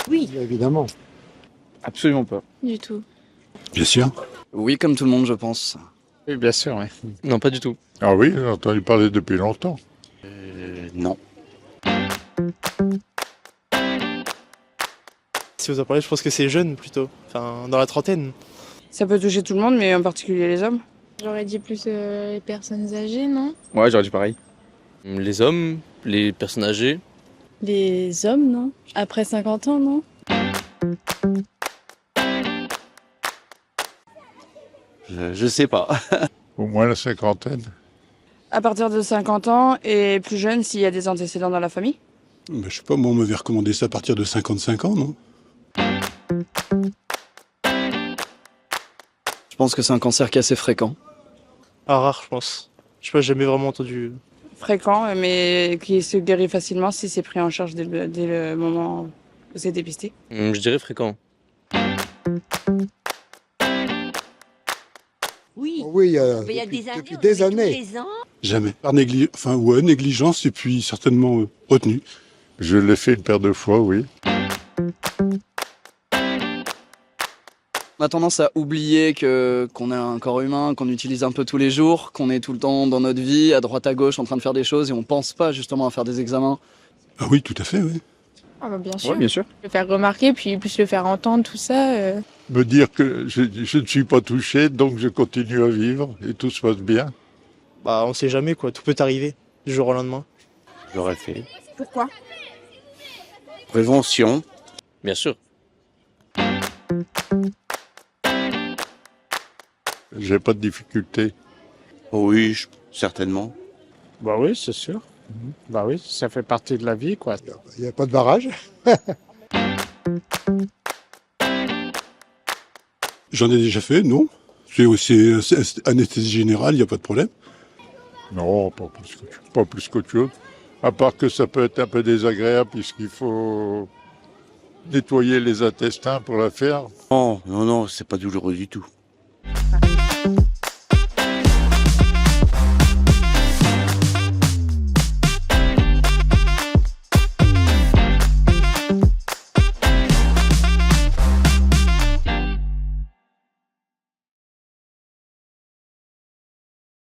Oui. Évidemment. Absolument pas. Du tout. Bien sûr. Oui, comme tout le monde, je pense. Oui, bien sûr, oui. Non, pas du tout. Ah oui, j'ai entendu parler depuis longtemps. Non. Si vous en parlez, je pense que c'est jeune plutôt, enfin dans la trentaine. Ça peut toucher tout le monde, mais en particulier les hommes. J'aurais dit plus les personnes âgées, non? Ouais, j'aurais dit pareil. Les hommes, les personnes âgées. Les hommes, non? Après 50 ans, non? Je sais pas. Au moins la cinquantaine. À partir de 50 ans et plus jeune s'il y a des antécédents dans la famille. Je sais pas, moi on m'avait recommandé ça à partir de 55 ans, non? Je pense que c'est un cancer qui est assez fréquent. Ah, rare, je pense. Je sais pas, j'ai jamais vraiment entendu. Fréquent, mais qui se guérit facilement si c'est pris en charge dès le moment où c'est dépisté. Je dirais fréquent. Oui, Mais il y a depuis des années. Jamais. Par négligence et puis certainement retenue. Je l'ai fait une paire de fois, oui. On a tendance à oublier qu'on est un corps humain, qu'on utilise un peu tous les jours, qu'on est tout le temps dans notre vie, à droite à gauche, en train de faire des choses, et on pense pas justement à faire des examens. Ah oui, tout à fait, oui. Ah bah bien sûr. Ouais, bien sûr. Le faire remarquer, puis plus le faire entendre, tout ça. Me dire que je ne suis pas touché, donc je continue à vivre et tout se passe bien. Bah on sait jamais quoi, tout peut arriver du jour au lendemain. J'aurais fait. Pourquoi? Prévention. Bien sûr. J'ai pas de difficulté. Oh oui, certainement. Bah oui, c'est sûr. Bah oui, ça fait partie de la vie, quoi. Il n'y a pas de barrage. J'en ai déjà fait, non? C'est anesthésie générale, il n'y a pas de problème. Non, pas plus qu'autre chose. À part que ça peut être un peu désagréable puisqu'il faut nettoyer les intestins pour la faire. Non, c'est pas douloureux du tout.